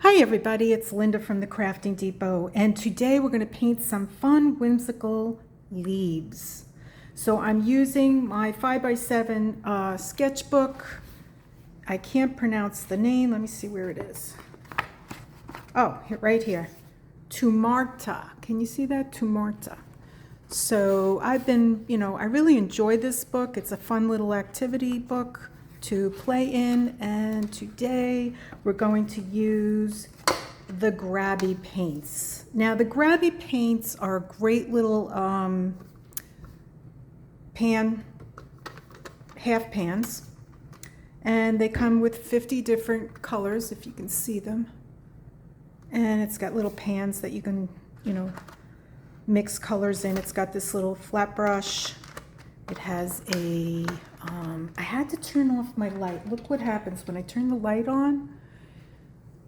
Hi everybody, it's Linda from the Crafting Depot, and today we're going to paint some fun whimsical leaves. So I'm using my 5x7 sketchbook. I can't pronounce the name. Let me see where it is. Oh, right here. Tumarta. Can you see that? Tumarta. So I've been, I really enjoy this book. It's a fun little activity book to play in, and today we're going to use the Grabie paints. Now the Grabie paints are great little half pans, and they come with 50 different colors, if you can see them. And it's got little pans that you can, mix colors in. It's got this little flat brush. It has a, I had to turn off my light. Look what happens when I turn the light on.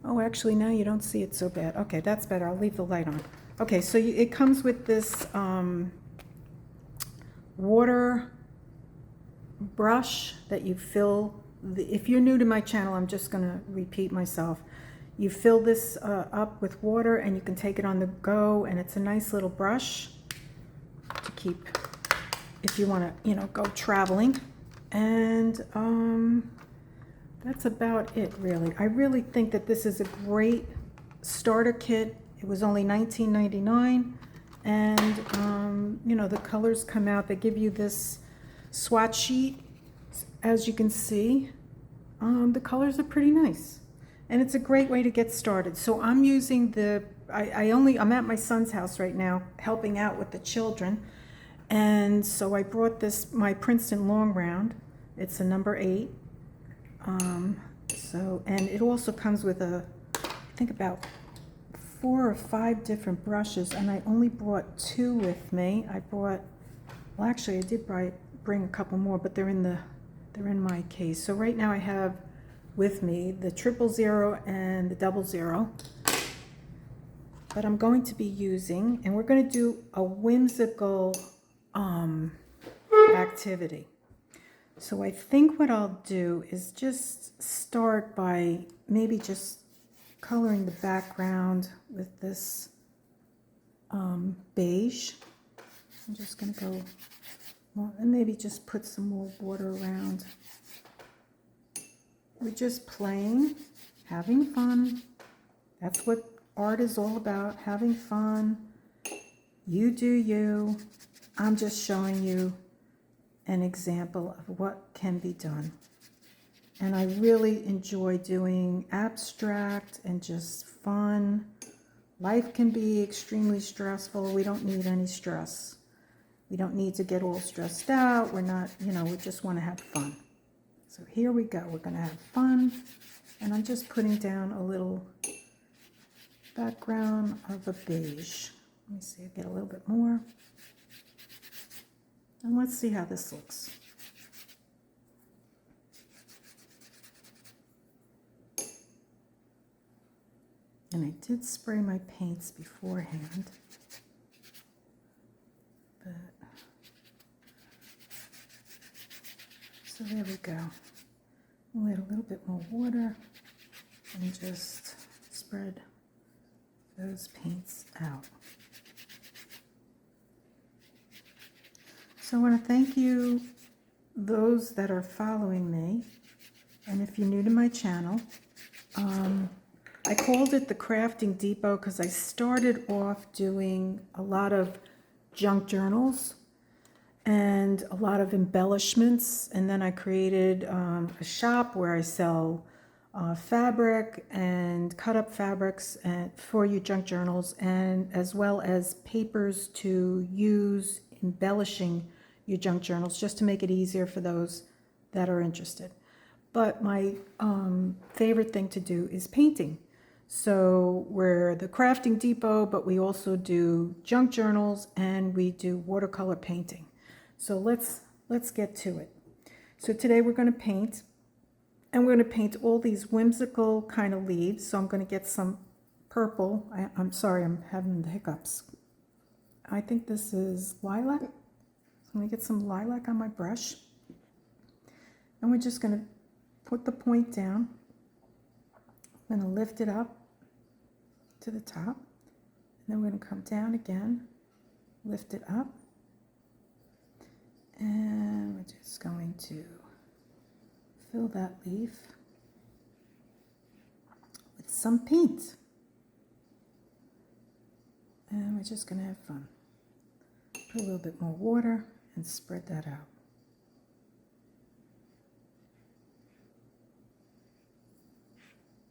Oh, actually, now you don't see it so bad. Okay, that's better. I'll leave the light on. Okay, so it comes with this water brush that you fill. If you're new to my channel, I'm just going to repeat myself. You fill this up with water, and you can take it on the go, and it's a nice little brush to keep if you want to, go traveling. And that's about it, really. I really think that this is a great starter kit. It was only $19.99, and the colors come out. They give you this swatch sheet, as you can see. The colors are pretty nice, and it's a great way to get started. So I'm using I'm at my son's house right now, helping out with the children. And so I brought my Princeton long round. It's a number 8. And it also comes with I think about 4 or 5 different brushes, and I only brought 2 with me. Well, actually I did bring a couple more, but they're in my case. So right now I have with me the 000 and the 00. But I'm going to be using, and we're going to do a whimsical activity. So I think what I'll do is just start by maybe just coloring the background with this beige. I'm just going to go and maybe just put some more water around. We're just playing, having fun. That's what art is all about, having fun. You do you. I'm just showing you an example of what can be done. And I really enjoy doing abstract and just fun. Life can be extremely stressful. We don't need any stress. We don't need to get all stressed out. We're not, we just want to have fun. So here we go. We're going to have fun. And I'm just putting down a little background of a beige. Let me see, I get a little bit more. And let's see how this looks. And I did spray my paints beforehand. So there we go. We'll add a little bit more water and just spread those paints out. So I want to thank you, those that are following me, and if you're new to my channel, I called it the Crafting Depot because I started off doing a lot of junk journals and a lot of embellishments, and then I created a shop where I sell fabric and cut up fabrics for your junk journals, and as well as papers to use embellishing your junk journals, just to make it easier for those that are interested. But my favorite thing to do is painting. So we're the Crafting Depot, but we also do junk journals and we do watercolor painting. So let's get to it. So today we're going to paint, and we're going to paint all these whimsical kind of leaves. So I'm going to get some purple. I'm sorry, I'm having the hiccups. I think this is lilac. So I'm going to get some lilac on my brush. And we're just going to put the point down. I'm going to lift it up to the top. And then we're going to come down again, lift it up, and we're just going to fill that leaf with some paint. And we're just going to have fun. Put a little bit more water and spread that out.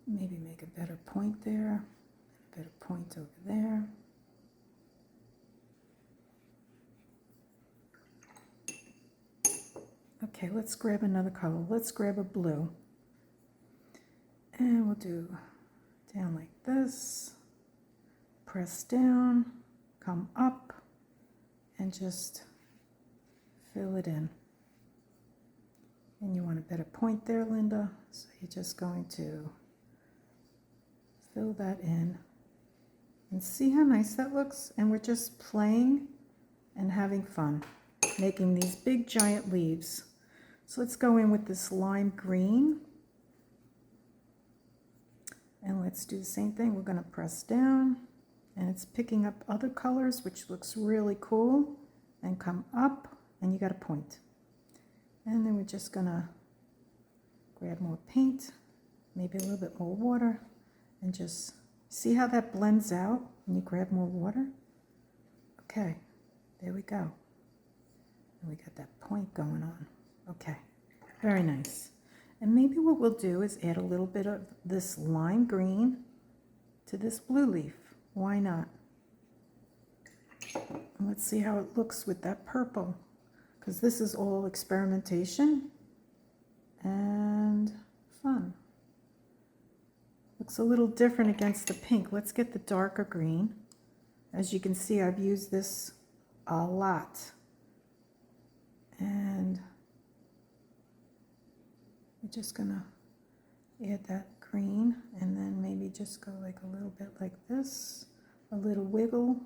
Maybe make a better point there, a better point over there. Okay, let's grab another color. Let's grab a blue. And we'll do down like this, press down, come up, and just fill it in. And you want a better point there, Linda, so you're just going to fill that in. And see how nice that looks? And we're just playing and having fun, making these big giant leaves. So let's go in with this lime green. And let's do the same thing. We're going to press down, and it's picking up other colors, which looks really cool, and come up, and you got a point. And then we're just going to grab more paint, maybe a little bit more water, and just see how that blends out when you grab more water. Okay, there we go. And we got that point going on. Okay, very nice. And maybe what we'll do is add a little bit of this lime green to this blue leaf. Why not? And let's see how it looks with that purple, because this is all experimentation and fun. Looks a little different against the pink. Let's get the darker green. As you can see, I've used this a lot. And we're just gonna add that green, and then maybe just go like a little bit like this, a little wiggle,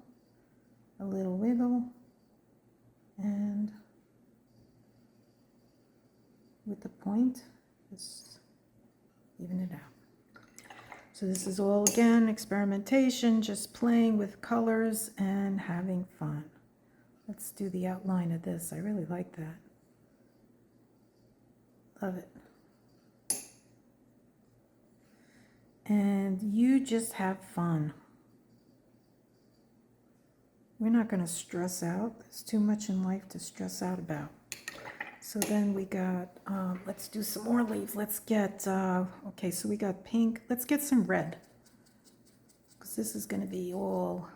and with the point, just even it out. So this is all, again, experimentation, just playing with colors and having fun. Let's do the outline of this. I really like that. Love it. And you just have fun. We're not going to stress out. There's too much in life to stress out about. So then we got, let's do some more leaves. Let's get, okay, so we got pink. Let's get some red, because this is going to be all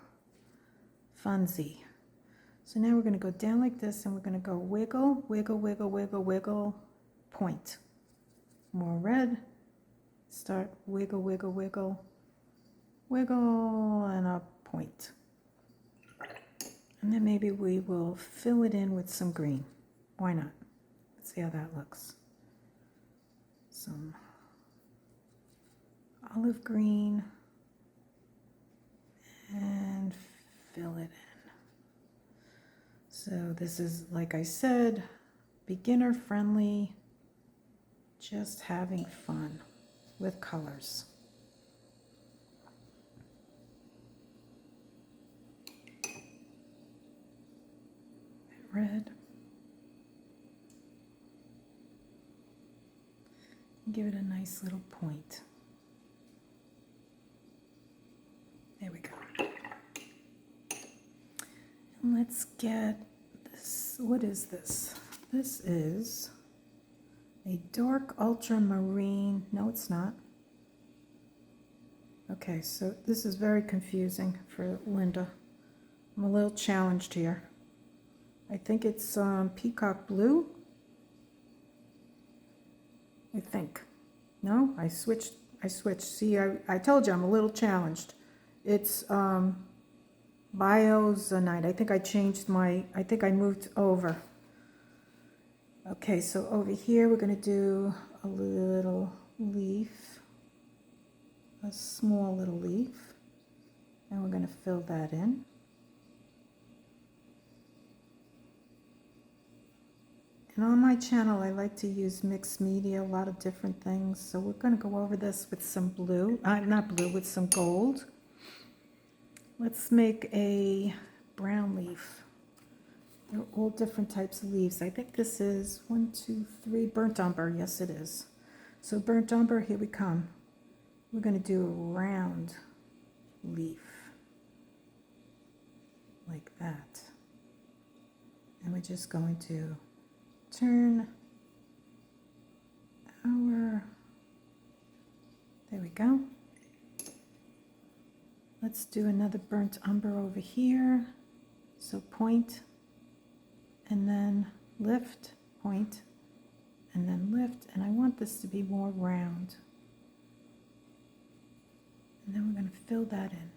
funsy. So now we're going to go down like this, and we're going to go wiggle, wiggle, wiggle, wiggle, wiggle, point. More red. Start wiggle, wiggle, wiggle, wiggle, and a point. And then maybe we will fill it in with some green. Why not? Let's see how that looks. Some olive green, and fill it in. So this is, like I said, beginner friendly, just having fun with colors. Red. Give it a nice little point. There we go. And let's get this. What is this? This is a dark ultramarine. No, it's not. Okay, so this is very confusing for Linda. I'm a little challenged here. I think it's peacock blue. I think. No, I switched. See, I told you I'm a little challenged. It's biozonite. I think I changed my, I think I moved over. Okay, so over here we're going to do a little leaf, a small little leaf, and we're going to fill that in. And on my channel, I like to use mixed media, a lot of different things. So we're going to go over this with some blue, not blue, with some gold. Let's make a brown leaf. They're all different types of leaves. I think this is 1, 2, 3, burnt umber. Yes, it is. So burnt umber, here we come. We're going to do a round leaf like that. And we're just going to turn our, there we go. Let's do another burnt umber over here. So point, and then lift, point, and then lift. And I want this to be more round. And then we're going to fill that in.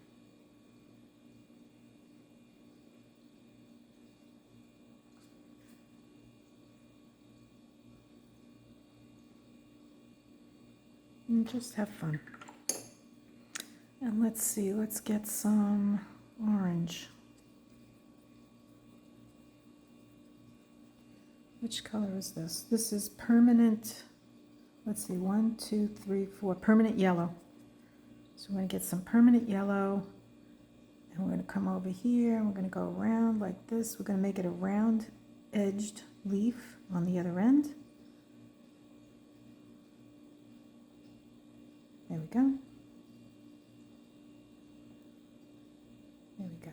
And just have fun. And let's see, let's get some orange. Which color is this? This is permanent, let's see, 1, 2, 3, 4, permanent yellow. So we're going to get some permanent yellow, and we're going to come over here, and we're going to go around like this. We're going to make it a round edged leaf on the other end. There we go. There we go.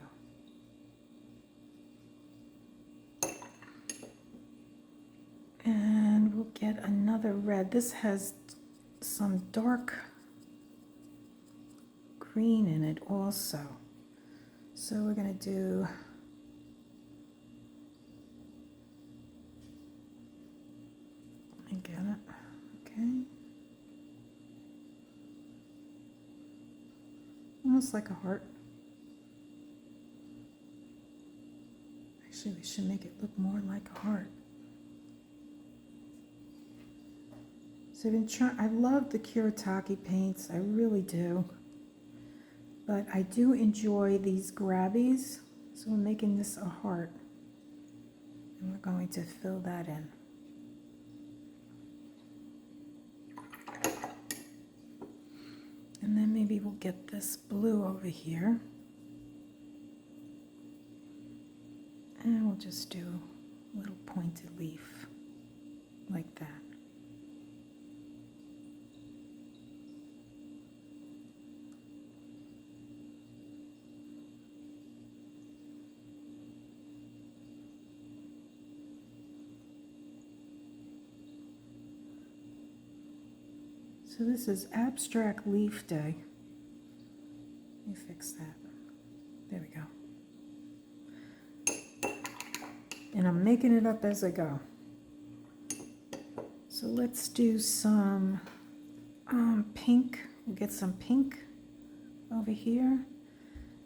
And we'll get another red. This has some dark green in it also. So we're going to do I get it. Okay. Almost like a heart. Actually, we should make it look more like a heart. So I've been trying, I love the Kuretake paints, I really do. But I do enjoy these Grabies, so we're making this a heart. And we're going to fill that in. And then maybe we'll get this blue over here. And we'll just do a little pointed leaf like that. So this is Abstract Leaf Day. Let me fix that. There we go. And I'm making it up as I go. So let's do some pink. We'll get some pink over here.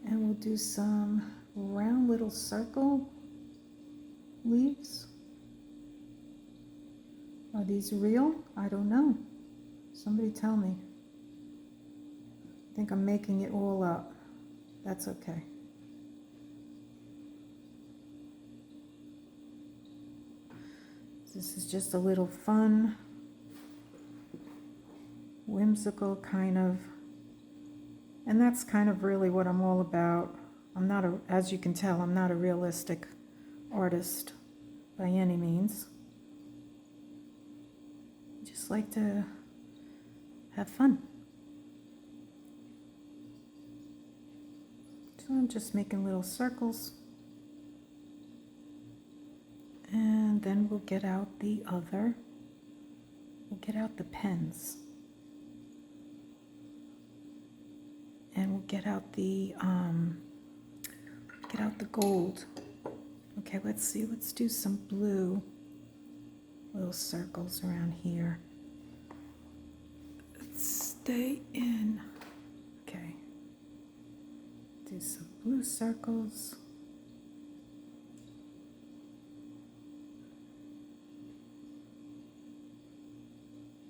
And we'll do some round little circle leaves. Are these real? I don't know. Somebody tell me. I think I'm making it all up. That's okay. This is just a little fun, whimsical kind of, and that's kind of really what I'm all about. I'm not a, as you can tell, I'm not a realistic artist by any means. I just like to have fun. So I'm just making little circles. And then we'll get out the other, we'll get out the pens. And we'll get out the gold. Okay, let's see, let's do some blue little circles around here. Stay in. Okay. Do some blue circles.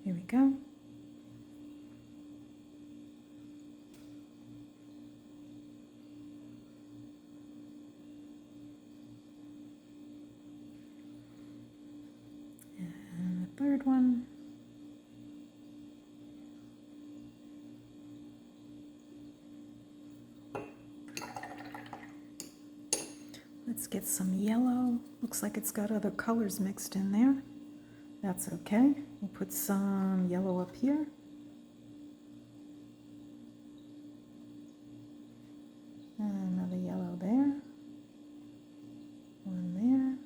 Here we go. And the third one. Let's get some yellow. Looks like it's got other colors mixed in there. That's okay. We'll put some yellow up here. And another yellow there. One there.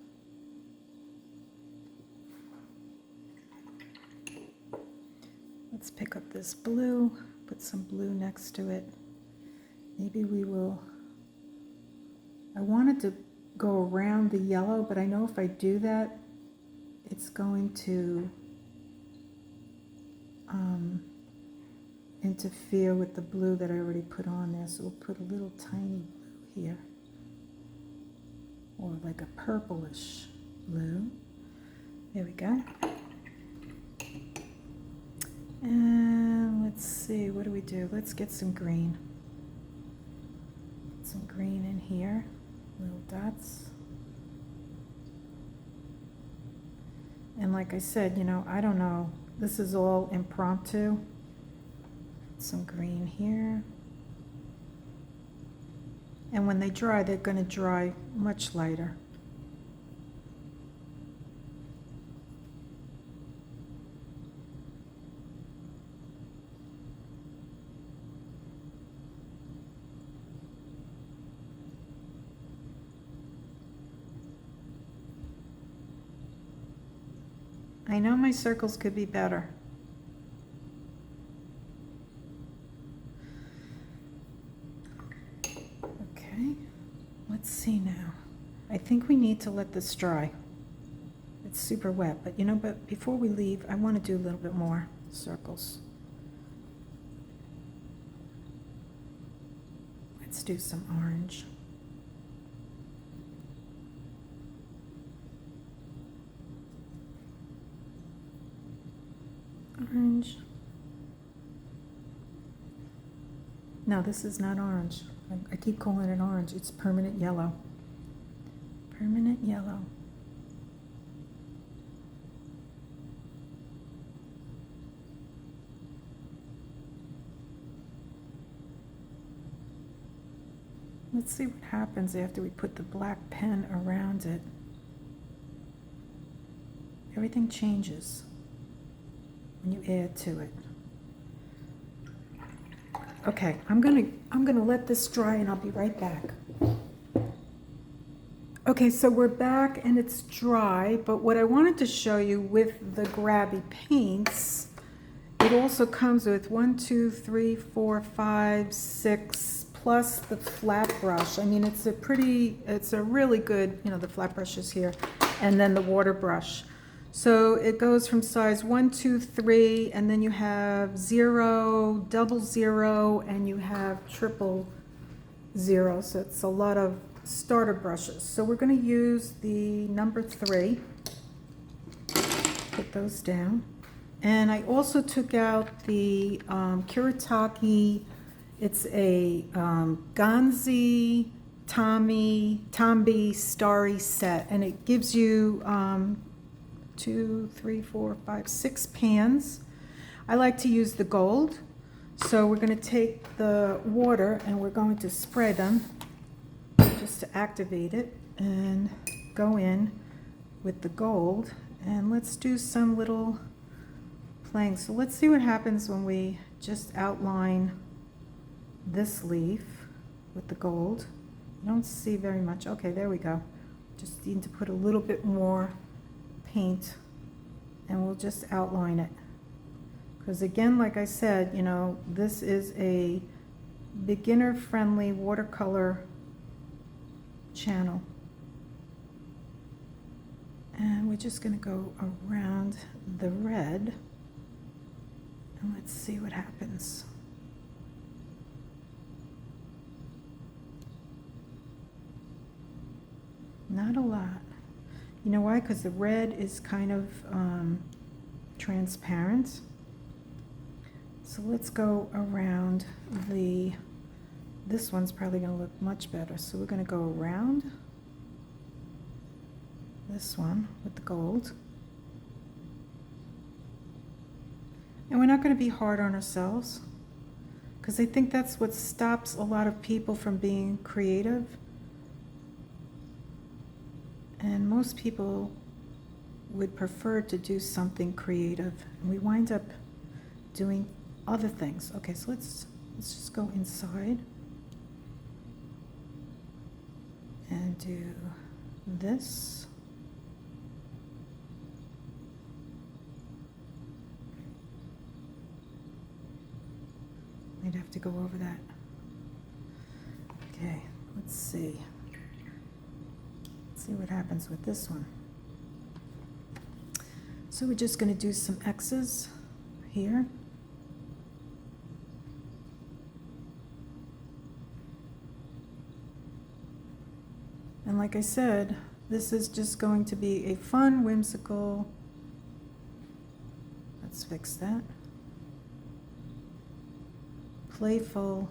Let's pick up this blue, put some blue next to it. Maybe we will, I wanted to go around the yellow, but I know if I do that, it's going to interfere with the blue that I already put on there. So we'll put a little tiny blue here, or like a purplish blue. There we go. And let's see, what do we do? Let's get some green. Get some green in here, little dots. And like I said, you know, I don't know, this is all impromptu. Some green here. And when they dry, they're going to dry much lighter. I know my circles could be better. Okay, let's see now. I think we need to let this dry. It's super wet, but you know, but before we leave, I want to do a little bit more circles. Let's do some orange. Orange. No, this is not orange. I keep calling it orange. It's permanent yellow. Permanent yellow. Let's see what happens after we put the black pen around it. Everything changes when you add to it. Okay, I'm gonna let this dry and I'll be right back. Okay, so we're back and it's dry, but what I wanted to show you with the Grabie paints, it also comes with 1, 2, 3, 4, 5, 6, plus the flat brush. I mean, it's a really good, you know, the flat brush is here, and then the water brush. So it goes from size 1, 2, 3, and then you have 0, 00, and you have 000. So it's a lot of starter brushes. So we're going to use the number 3. Put those down. And I also took out the Kuretake. It's a Gansai Tambi Starry set, and it gives you 2, 3, 4, 5, 6 pans. I like to use the gold. So we're going to take the water and we're going to spray them just to activate it and go in with the gold. And let's do some little playing. So let's see what happens when we just outline this leaf with the gold. You don't see very much. Okay, there we go. Just need to put a little bit more paint and we'll just outline it, because again, like I said, you know, this is a beginner friendly watercolor channel, and we're just going to go around the red and let's see what happens. Not a lot. You know why? Because the red is kind of transparent. So let's go around this one's probably going to look much better. So we're going to go around this one with the gold. And we're not going to be hard on ourselves, because I think that's what stops a lot of people from being creative. And most people would prefer to do something creative, and we wind up doing other things. Okay, so let's just go inside and do this. I'd have to go over that. Okay, let's see. Let's see what happens with this one. So we're just going to do some X's here. And like I said, this is just going to be a fun, whimsical, let's fix that, playful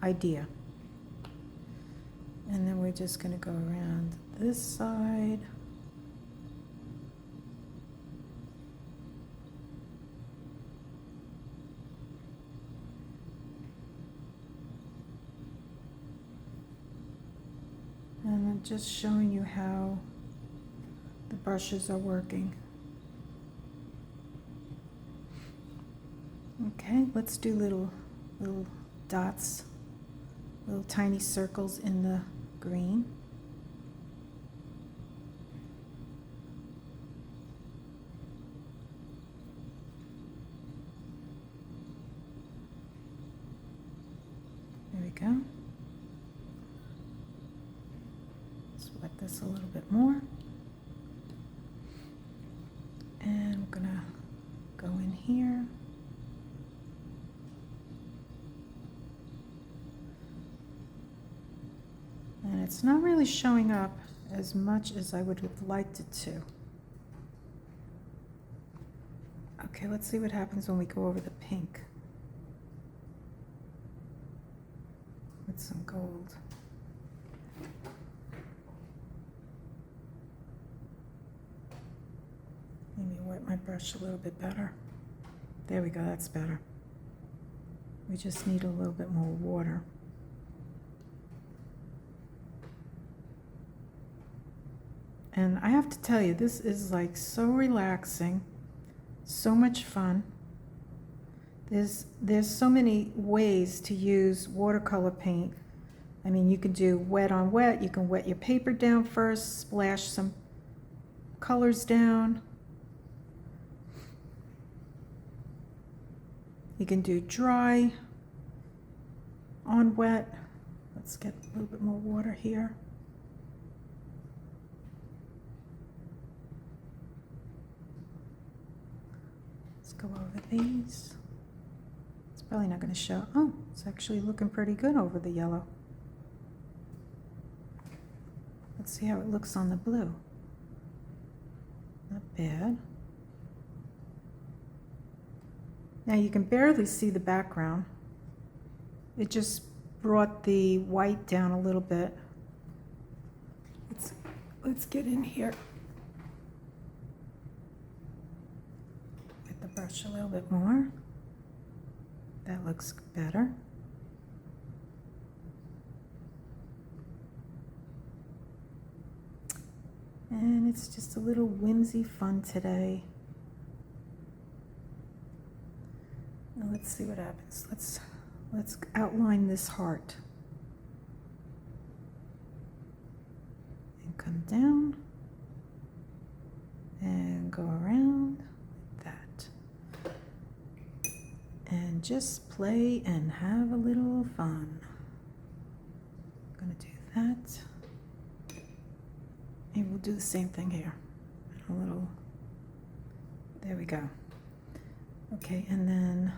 idea. And then we're just going to go around this side. And I'm just showing you how the brushes are working. Okay, let's do little dots, little tiny circles in the green. There we go. Let's wet this a little bit more. And I'm gonna go in here. And it's not really showing up as much as I would have liked it to. Okay, let's see what happens when we go over the pink with some gold. Maybe wet my brush a little bit better. There we go, that's better. We just need a little bit more water. And I have to tell you, this is like so relaxing, so much fun. There's so many ways to use watercolor paint. I mean, you can do wet on wet, you can wet your paper down first, splash some colors down. You can do dry on wet. Let's get a little bit more water here. Go over these. It's probably not going to show. Oh, it's actually looking pretty good over the yellow. Let's see how it looks on the blue. Not bad. Now you can barely see the background. It just brought the white down a little bit. Let's get in here. Brush a little bit more. That looks better. And it's just a little whimsy fun today. Now let's see what happens. Let's outline this heart. And come down and go around. And just play and have a little fun. I'm gonna do that. And we'll do the same thing here. A little, there we go. Okay, and then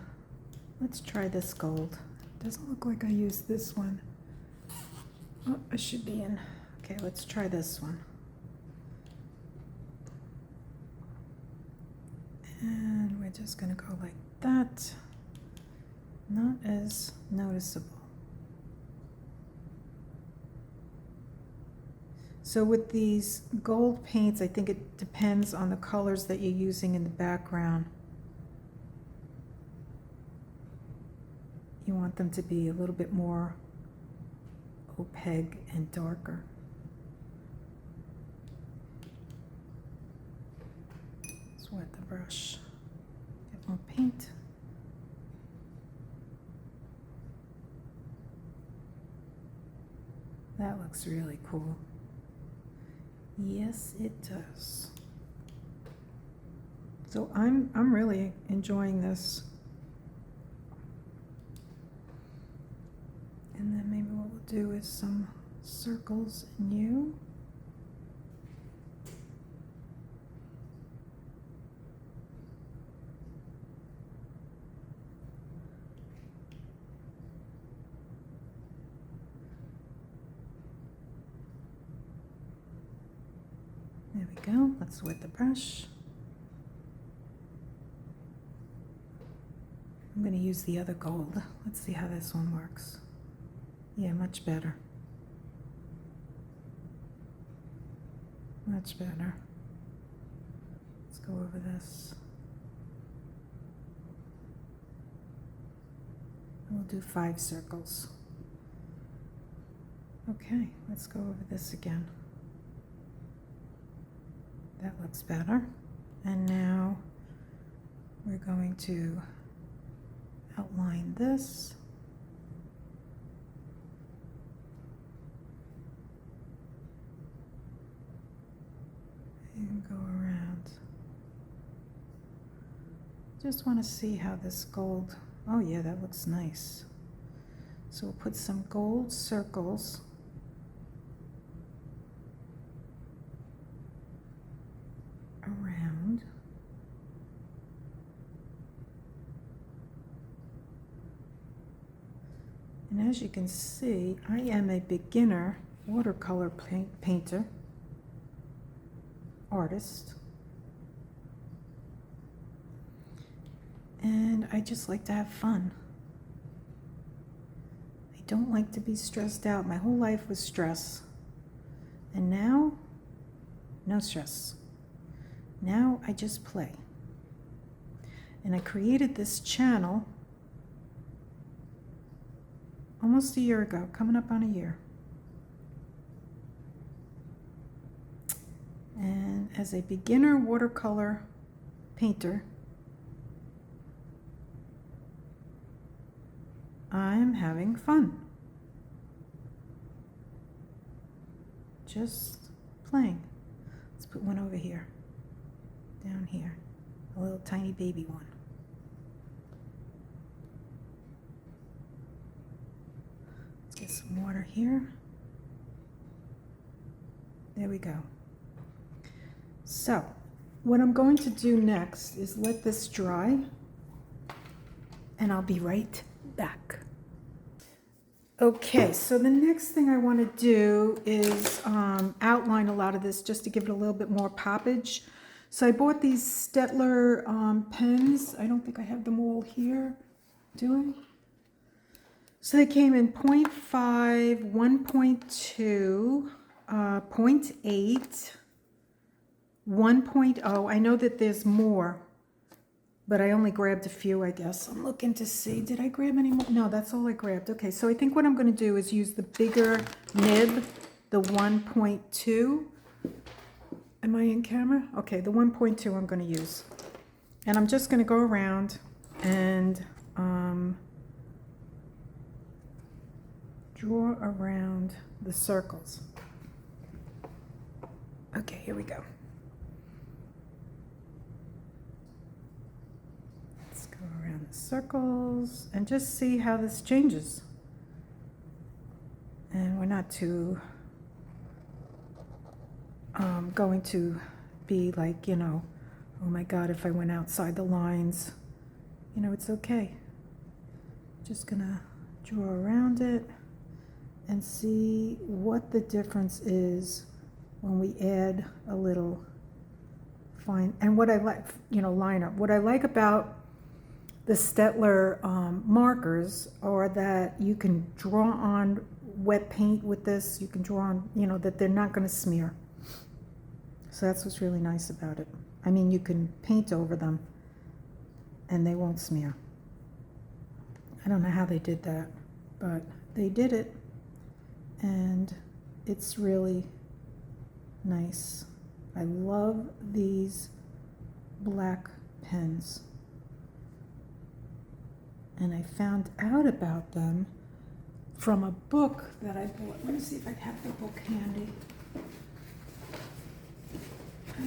let's try this gold. Doesn't look like I used this one. Oh, I should be in. Okay, let's try this one. And we're just gonna go like that. Not as noticeable. So with these gold paints, I think it depends on the colors that you're using in the background. You want them to be a little bit more opaque and darker. Just wet the brush. Get more paint. That looks really cool. Yes, it does. So I'm really enjoying this. And then maybe what we'll do is some circles in you. There we go. Let's wet the brush. I'm going to use the other gold. Let's see how this one works. Yeah, much better. Much better. Let's go over this. And we'll do 5 circles. Okay, let's go over this again. That looks better. And now we're going to outline this. And go around. Just want to see how this gold, oh yeah, that looks nice. So we'll put some gold circles around. And as you can see, I am a beginner watercolor painter, artist. And I just like to have fun. I don't like to be stressed out. My whole life was stress. And now, no stress. Now I just play. And I created this channel almost a year ago, coming up on a year. And as a beginner watercolor painter, I'm having fun. Just playing. Let's put one over here, down here, a little tiny baby one. Let's get some water here. There we go. So, what I'm going to do next is let this dry, and I'll be right back. Okay, so the next thing I want to do is outline a lot of this just to give it a little bit more poppage. So I bought these Staedtler pens. I don't think I have them all here, do I? So they came in 0.5, 1.2, 0.8, 1.0. I know that there's more, but I only grabbed a few, I guess. I'm looking to see, did I grab any more? No, that's all I grabbed. Okay, so I think what I'm going to do is use the bigger nib, the 1.2. Am I in camera? Okay, the 1.2 I'm going to use. And I'm just going to go around and draw around the circles. Okay, here we go. Let's go around the circles and just see how this changes. And we're not too going to be like, you know, oh my God, if I went outside the lines, you know, it's okay. Just gonna draw around it and see what the difference is when we add a little fine. And what I like, you know, liner. What I like about the Staedtler markers are that you can draw on wet paint with this. You can draw on, you know, that they're not going to smear. So that's what's really nice about it. I mean, you can paint over them and they won't smear. I don't know how they did that, but they did it. And it's really nice. I love these black pens. And I found out about them from a book that I bought. Let me see if I have the book handy. I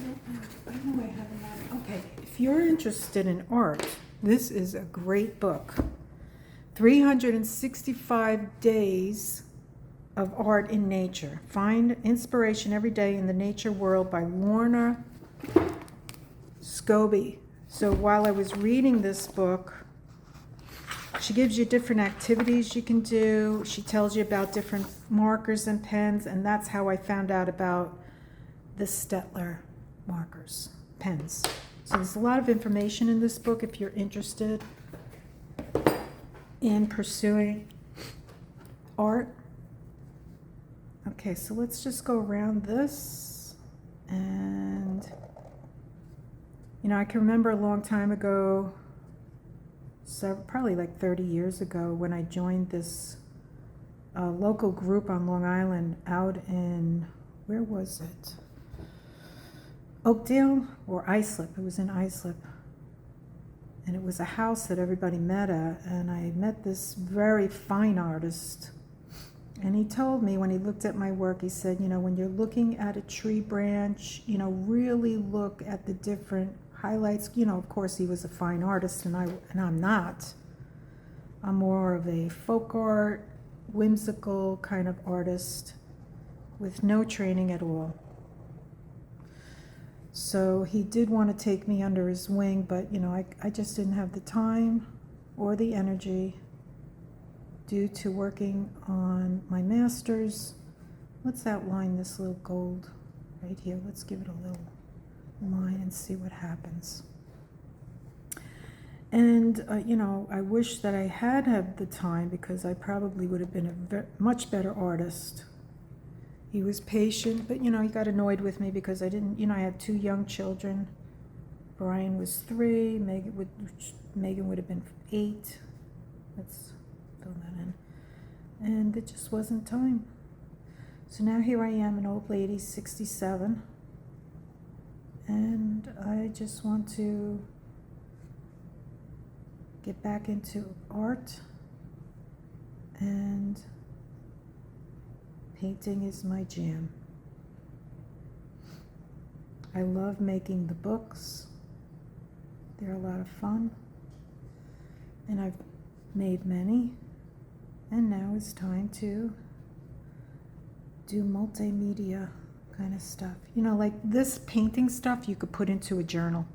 don't know I have it. Okay, if you're interested in art, this is a great book. 365 Days of Art in Nature. Find inspiration every day in the nature world by Lorna Scobie. So while I was reading this book, she gives you different activities you can do. She tells you about different markers and pens, and that's how I found out about the Staedtler markers, pens. So there's a lot of information in this book if you're interested in pursuing art. Okay, so let's just go around this. And, you know, I can remember a long time ago, probably like 30 years ago, when I joined this local group on Long Island out in, where was it? Oakdale or Islip. It was in Islip. And it was a house that everybody met at. And I met this very fine artist. And he told me, when he looked at my work, he said, you know, when you're looking at a tree branch, you know, really look at the different highlights. You know, of course, he was a fine artist, and I'm not. I'm more of a folk art, whimsical kind of artist with no training at all. So he did want to take me under his wing, but, you know, I just didn't have the time or the energy due to working on my master's. Let's outline this little gold right here. Let's give it a little line and see what happens. And, you know, I wish that I had the time, because I probably would have been a much better artist. He was patient, but, you know, he got annoyed with me because I didn't, you know, I had 2 young children. Brian was 3, Megan would have been 8. Let's fill that in. And it just wasn't time. So now here I am, an old lady, 67. And I just want to get back into art, and painting is my jam. I love making the books. They're a lot of fun. And I've made many. And now it's time to do multimedia kind of stuff. You know, like this painting stuff you could put into a journal.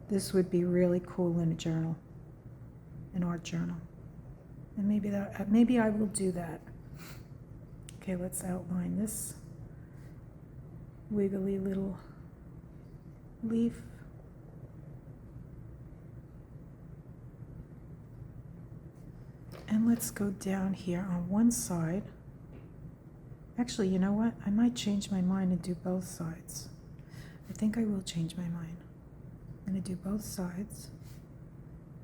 This would be really cool in a journal, an art journal. And maybe I will do that. Okay, let's outline this wiggly little leaf. And let's go down here on one side. Actually, you know what? I might change my mind and do both sides. I think I will change my mind. I'm going to do both sides.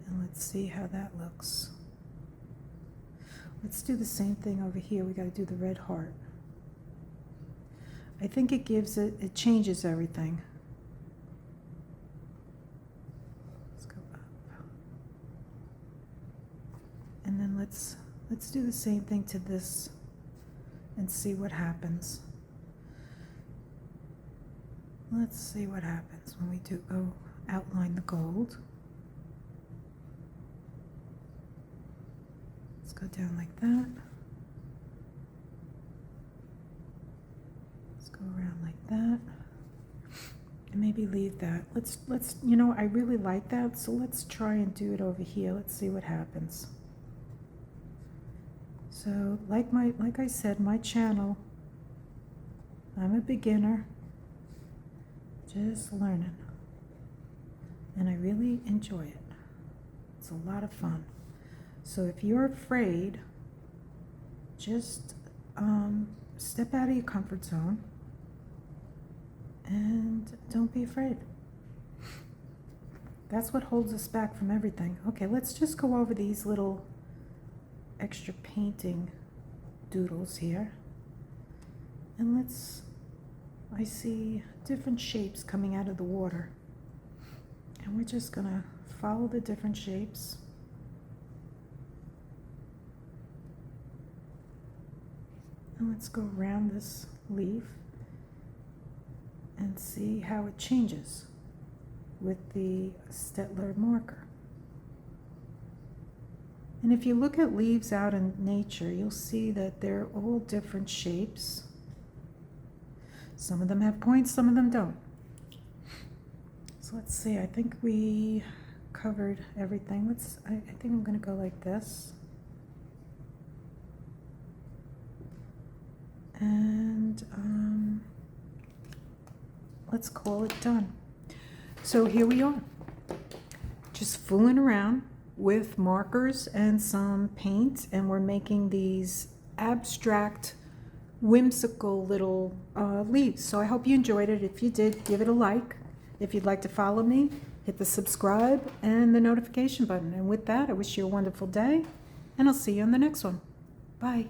And let's see how that looks. Let's do the same thing over here. We got to do the red heart. I think it changes everything. Let's go up. And then let's do the same thing to this and see what happens. Let's see what happens when we go outline the gold. Let's go down like that. Let's go around like that. And maybe leave that. Let's you know, I really like that, so let's try and do it over here. Let's see what happens. So, like I said, my channel, I'm a beginner, just learning. And I really enjoy it. It's a lot of fun. So if you're afraid, just step out of your comfort zone and don't be afraid. That's what holds us back from everything. Okay, let's just go over these little extra painting doodles here. And I see different shapes coming out of the water. And we're just gonna follow the different shapes. And let's go around this leaf and see how it changes with the Staedtler marker. And if you look at leaves out in nature, you'll see that they're all different shapes. Some of them have points, some of them don't. So let's see, I think we covered everything. I think I'm gonna go like this. And let's call it done. So here we are, just fooling around with markers and some paint, and we're making these abstract, whimsical little leaves. So I hope you enjoyed it. If you did, give it a like. If you'd like to follow me, hit the subscribe and the notification button. And with that, I wish you a wonderful day, and I'll see you on the next one. Bye.